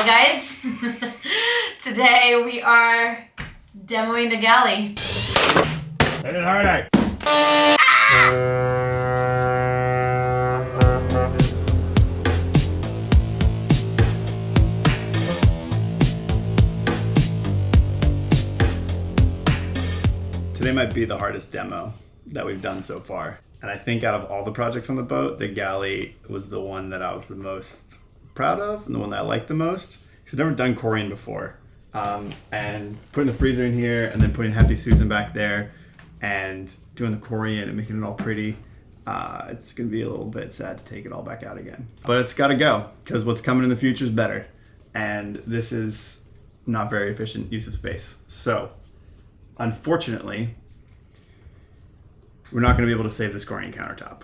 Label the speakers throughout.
Speaker 1: Hello guys. Today we are demoing the galley.
Speaker 2: Hit it harder. Today might be the hardest demo that we've done so far. And I think out of all the projects on the boat, the galley was the one that I was the most proud of and the one that I liked the most. Because I've never done Corian before. And putting the freezer in here and then putting Hefty Susan back there and doing the Corian and making it all pretty, it's going to be a little bit sad to take it all back out again. But it's got to go because what's coming in the future is better. And this is not very efficient use of space. So, unfortunately, we're not going to be able to save this Corian countertop.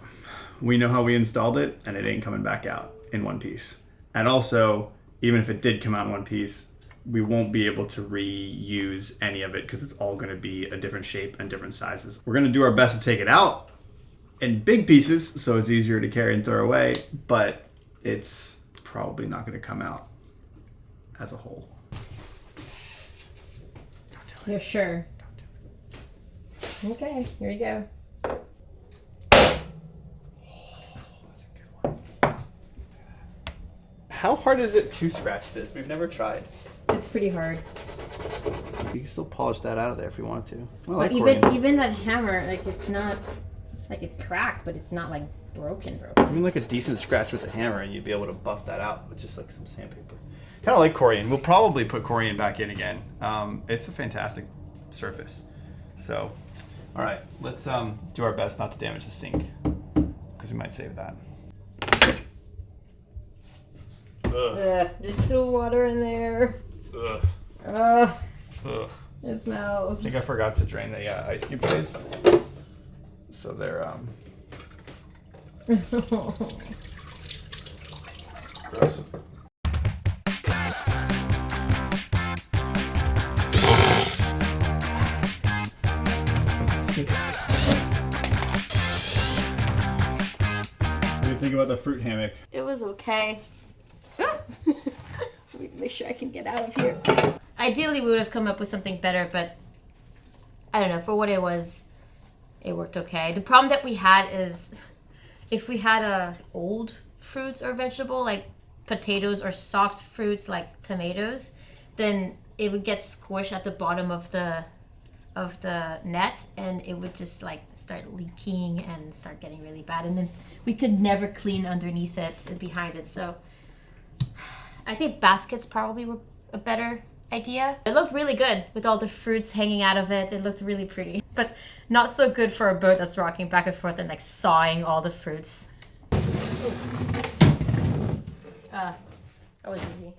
Speaker 2: We know how we installed it, and it ain't coming back out in one piece. And also, even if it did come out in one piece, we won't be able to reuse any of it because it's all going to be a different shape and different sizes. We're going to do our best to take it out in big pieces so it's easier to carry and throw away, but it's probably not going to come out as a whole.
Speaker 1: Don't do it. You're sure? Don't do it. Okay, here you go.
Speaker 2: How hard is it to scratch this? We've never tried.
Speaker 1: It's pretty hard.
Speaker 2: You can still polish that out of there if you want to.
Speaker 1: But even that hammer, like it's not, like it's cracked, but it's not like broken.
Speaker 2: I mean, like a decent scratch with a hammer, and you'd be able to buff that out with just like some sandpaper. Kind of like Corian. We'll probably put Corian back in again. It's a fantastic surface. So, all right, let's do our best not to damage the sink because we might save that.
Speaker 1: Ugh, there's still water in there.
Speaker 2: Ugh.
Speaker 1: Ugh.
Speaker 2: Ugh.
Speaker 1: It smells.
Speaker 2: I think I forgot to drain the ice cube trays. So they're gross. What do you think about the fruit hammock?
Speaker 1: It was okay. Make sure I can get out of here. Ideally, we would have come up with something better, but I don't know. For what it was, it worked okay. The problem that we had is if we had old fruits or vegetable like potatoes or soft fruits like tomatoes, then it would get squished at the bottom of the net, and it would just like start leaking and start getting really bad, and then we could never clean underneath it and behind it. So I think baskets probably were a better idea. It looked really good with all the fruits hanging out of it. It looked really pretty, but not so good for a boat that's rocking back and forth and like sawing all the fruits. That was easy.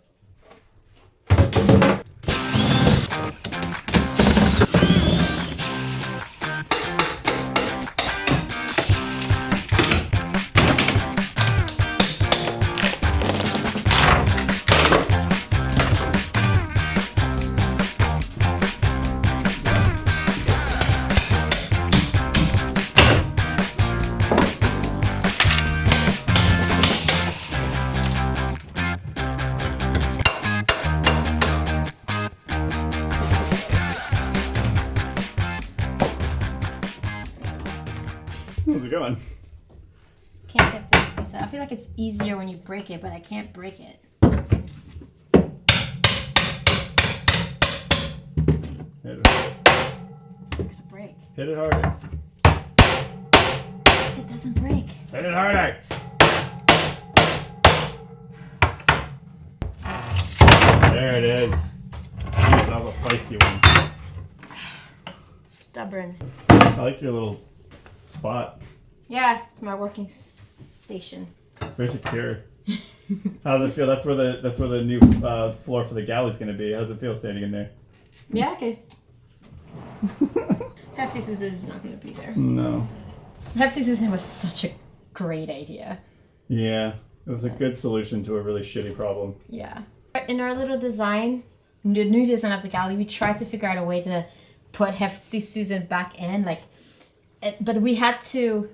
Speaker 2: How's it going?
Speaker 1: Can't get this piece out. I feel like it's easier when you break it, but I can't break it.
Speaker 2: Hit it.
Speaker 1: It's not gonna break.
Speaker 2: Hit it harder.
Speaker 1: It doesn't break.
Speaker 2: Hit it harder. There it is. That was a feisty one.
Speaker 1: Stubborn.
Speaker 2: I like your little spot.
Speaker 1: Yeah, it's my working station.
Speaker 2: Very secure. How does it feel? That's where the new floor for the galley's going to be. How does it feel standing in there?
Speaker 1: Yeah, okay. Hefty Susan is not going to be there.
Speaker 2: No.
Speaker 1: Hefty Susan was such a great idea.
Speaker 2: Yeah, it was a good solution to a really shitty problem.
Speaker 1: Yeah. In our little design, the new design of the galley, we tried to figure out a way to put Hefty Susan back in, but we had to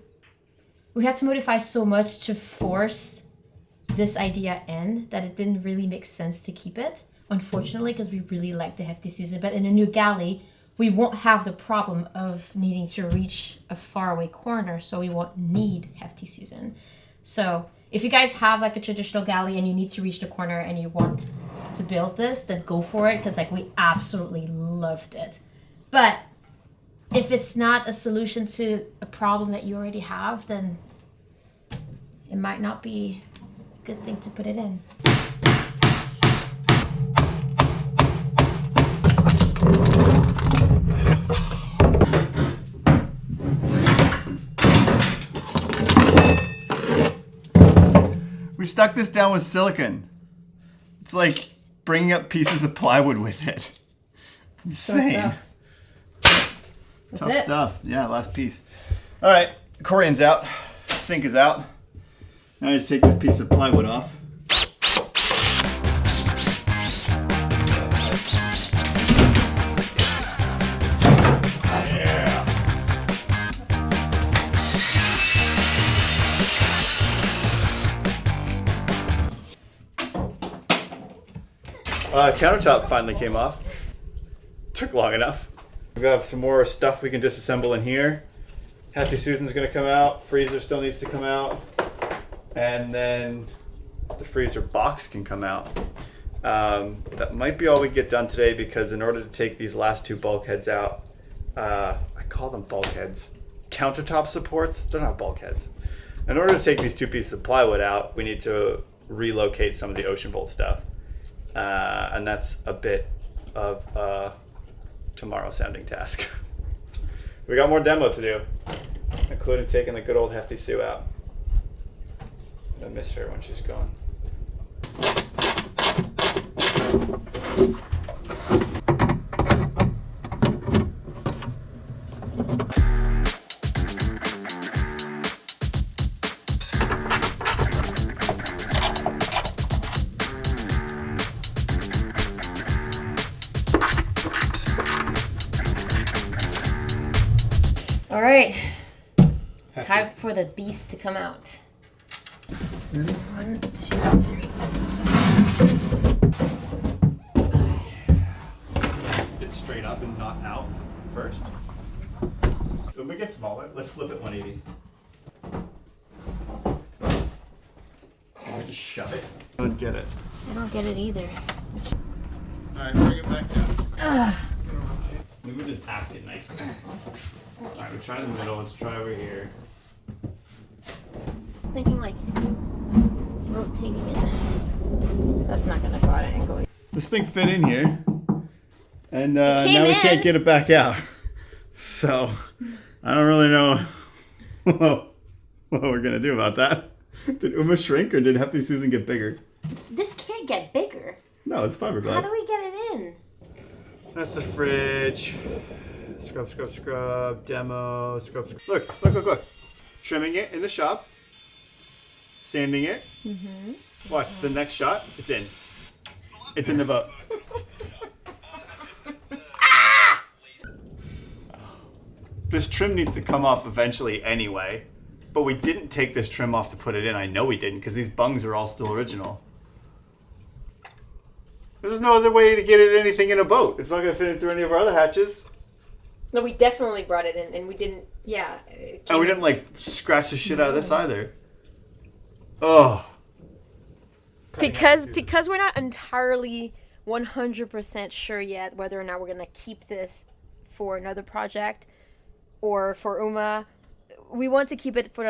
Speaker 1: modify so much to force this idea in, that it didn't really make sense to keep it, unfortunately, because we really like the Hefty Susan. But in a new galley, we won't have the problem of needing to reach a faraway corner, so we won't need Hefty Susan. So if you guys have like a traditional galley and you need to reach the corner and you want to build this, then go for it, because like we absolutely loved it. But if it's not a solution to a problem that you already have, then it might not be a good thing to put it in.
Speaker 2: We stuck this down with silicone. It's like bringing up pieces of plywood with it. It's insane. Tough stuff. Yeah, last piece. All right, Corian's out. Sink is out. Now I just take this piece of plywood off. Countertop finally came off. Took long enough. We have some more stuff we can disassemble in here. Hefty Susan's gonna come out. Freezer still needs to come out. And then the freezer box can come out. That might be all we get done today, because in order to take these last two bulkheads out, I call them bulkheads. Countertop supports, they're not bulkheads. In order to take these two pieces of plywood out, we need to relocate some of the Ocean Bolt stuff. And that's a bit of a tomorrow sounding task. We got more demo to do, including taking the good old Hefty Sue out. I miss her when she's gone.
Speaker 1: All right, time for the beast to come out. 1, 2, 3.
Speaker 2: Get straight up and not out first. When we get smaller, let's flip it 180. Can we just shove it? I don't get it.
Speaker 1: I don't get it either.
Speaker 2: Alright, bring it back down. We would just ask it nicely. Alright, we're trying in the middle. Let's try over here.
Speaker 1: I was thinking like rotating it. That's not gonna go at an angle.
Speaker 2: This thing fit in here, and now we can't get it back out. So I don't really know what we're gonna do about that. Did Uma shrink, or did Hefty Susan get bigger?
Speaker 1: This can't get bigger.
Speaker 2: No, it's fiberglass.
Speaker 1: How do we get it in?
Speaker 2: That's the fridge. Scrub, scrub, scrub. Demo. Scrub, scrub. Look. Trimming it in the shop. Sanding it. Mm-hmm. Watch, the next shot, it's in. It's in the boat. Ah! This trim needs to come off eventually anyway. But we didn't take this trim off to put it in. I know we didn't, because these bungs are all still original. There's no other way to get it anything in a boat. It's not going to fit in through any of our other hatches.
Speaker 1: No, we definitely brought it in, and we didn't,
Speaker 2: And we didn't, like, scratch the shit out of this either. Oh.
Speaker 1: Because we're not entirely 100% sure yet whether or not we're going to keep this for another project or for Uma. We want to keep it for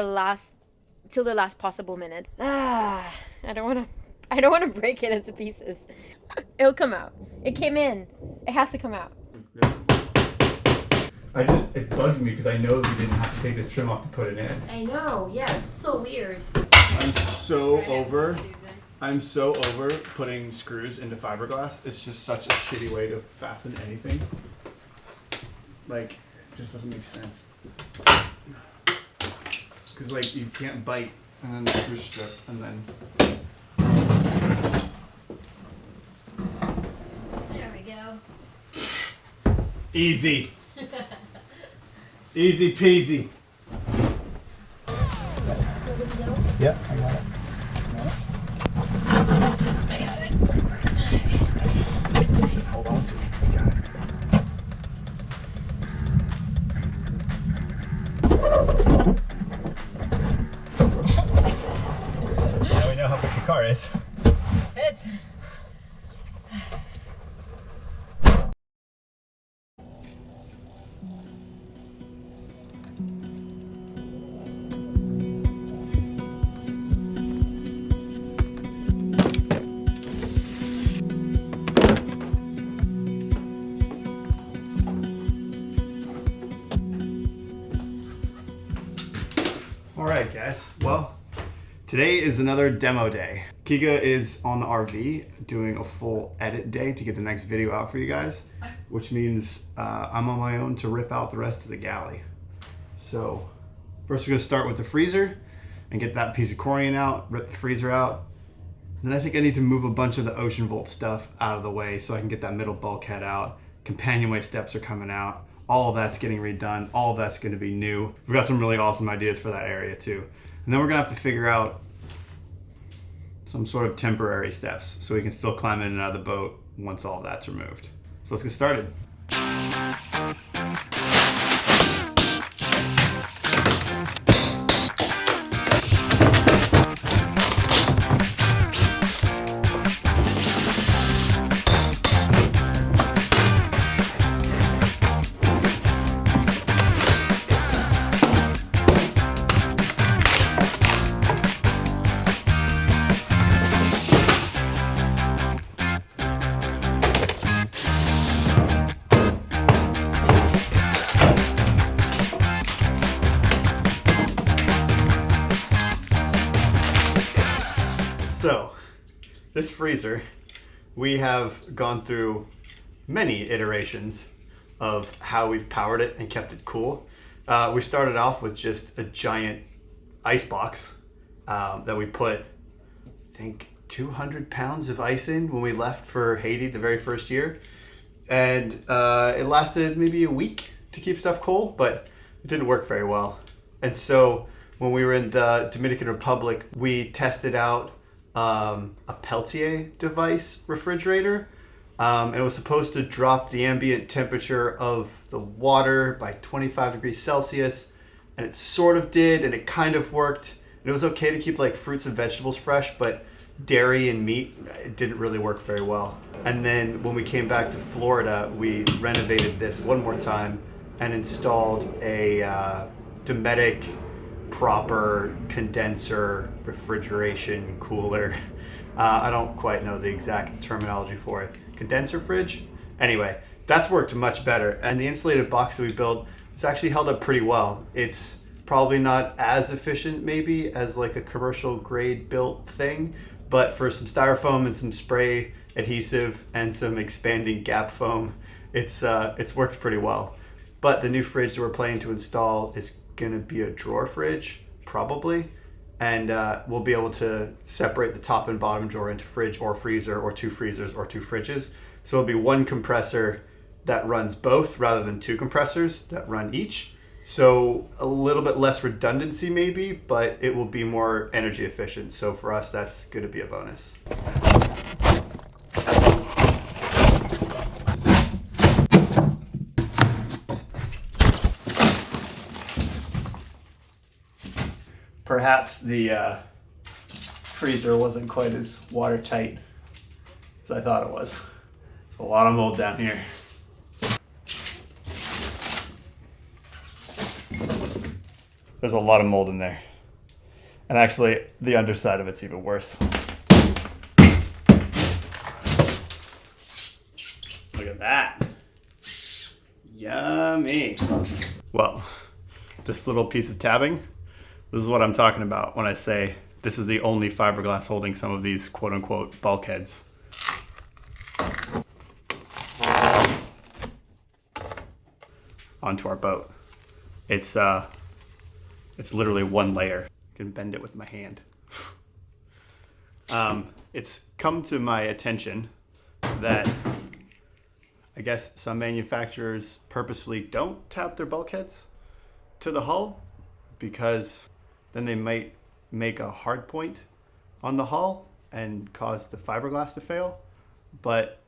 Speaker 1: till the last possible minute. I don't want to break it into pieces. It'll come out. It came in. It has to come out.
Speaker 2: It bugs me because I know that we didn't have to take this trim off to put it in.
Speaker 1: I know. Yeah, it's so weird.
Speaker 2: I'm so over putting screws into fiberglass. It's just such a shitty way to fasten anything. Like, it just doesn't make sense. Because, like, you can't bite, and then the screw strip, and then...
Speaker 1: There we go.
Speaker 2: Easy. Easy peasy.
Speaker 3: Yeah, I got it.
Speaker 2: All right, guys. Well, today is another demo day. Kika is on the RV doing a full edit day to get the next video out for you guys, which means I'm on my own to rip out the rest of the galley. So first we're gonna start with the freezer and get that piece of corian out, rip the freezer out. Then I think I need to move a bunch of the Ocean Volt stuff out of the way so I can get that middle bulkhead out. Companionway steps are coming out. All of that's getting redone. All of that's gonna be new. We've got some really awesome ideas for that area too. And then we're gonna have to figure out some sort of temporary steps so we can still climb in and out of the boat once all of that's removed. So let's get started. So, this freezer, we have gone through many iterations of how we've powered it and kept it cool. We started off with just a giant ice box that we put, I think, 200 pounds of ice in when we left for Haiti the very first year. And it lasted maybe a week to keep stuff cold, but it didn't work very well. And so when we were in the Dominican Republic, we tested out a Peltier device refrigerator, and it was supposed to drop the ambient temperature of the water by 25 degrees Celsius, and it sort of did, and it kind of worked. And it was okay to keep like fruits and vegetables fresh, but dairy and meat, it didn't really work very well. And then when we came back to Florida, we renovated this one more time and installed a Dometic proper condenser refrigeration cooler. I don't quite know the exact terminology for it. Condenser fridge? Anyway, that's worked much better. And the insulated box that we built has actually held up pretty well. It's probably not as efficient maybe as like a commercial grade built thing, but for some styrofoam and some spray adhesive and some expanding gap foam, it's worked pretty well. But the new fridge that we're planning to install is gonna be a drawer fridge, probably, and we'll be able to separate the top and bottom drawer into fridge or freezer, or two freezers or two fridges. So it'll be one compressor that runs both rather than two compressors that run each. So a little bit less redundancy maybe, but it will be more energy efficient. So for us, that's gonna be a bonus. Perhaps the freezer wasn't quite as watertight as I thought it was. There's a lot of mold down here. There's a lot of mold in there. And actually, the underside of it's even worse. Look at that. Yummy. Well, this little piece of tabbing, this is what I'm talking about when I say this is the only fiberglass holding some of these quote-unquote bulkheads. Onto our boat. It's literally one layer. I can bend it with my hand. It's come to my attention that I guess some manufacturers purposefully don't tap their bulkheads to the hull because then they might make a hard point on the hull and cause the fiberglass to fail. But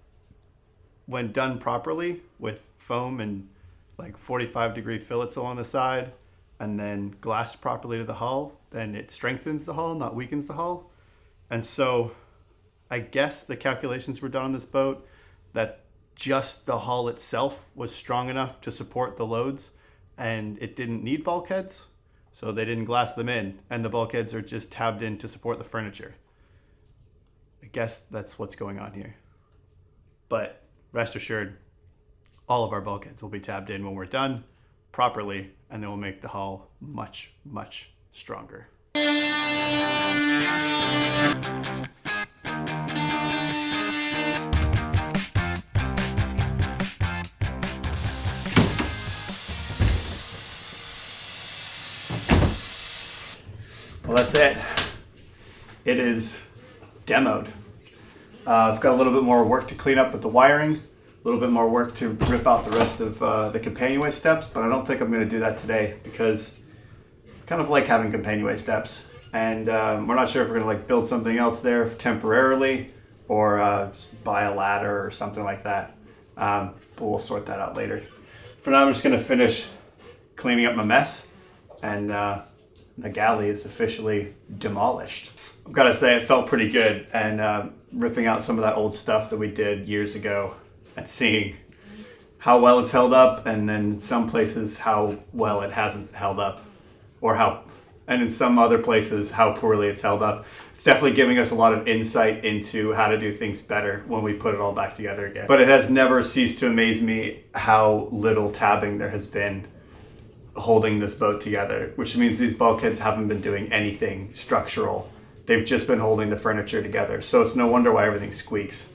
Speaker 2: when done properly with foam and like 45-degree fillets along the side and then glassed properly to the hull, then it strengthens the hull, not weakens the hull. And so I guess the calculations were done on this boat that just the hull itself was strong enough to support the loads and it didn't need bulkheads. So they didn't glass them in, and the bulkheads are just tabbed in to support the furniture. I guess that's what's going on here. But rest assured, all of our bulkheads will be tabbed in when we're done properly, and then we'll make the hull much, much stronger. Well, that's it. It is demoed. I've got a little bit more work to clean up with the wiring, a little bit more work to rip out the rest of the companionway steps, but I don't think I'm going to do that today because I kind of like having companionway steps. And we're not sure if we're going to like build something else there temporarily or buy a ladder or something like that. But we'll sort that out later. For now, I'm just going to finish cleaning up my mess, and the galley is officially demolished. I've got to say it felt pretty good, and ripping out some of that old stuff that we did years ago and seeing how well it's held up, and then in some places how well it hasn't held up, and in some other places how poorly it's held up. It's definitely giving us a lot of insight into how to do things better when we put it all back together again. But it has never ceased to amaze me how little tabbing there has been holding this boat together, which means these bulkheads haven't been doing anything structural. They've just been holding the furniture together. So it's no wonder why everything squeaks.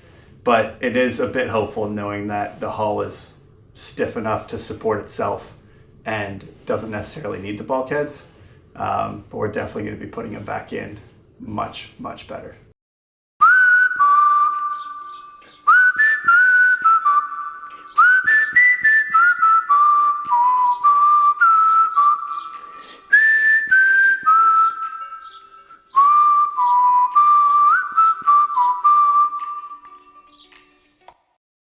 Speaker 2: But it is a bit hopeful knowing that the hull is stiff enough to support itself and doesn't necessarily need the bulkheads. But we're definitely going to be putting them back in much, much better.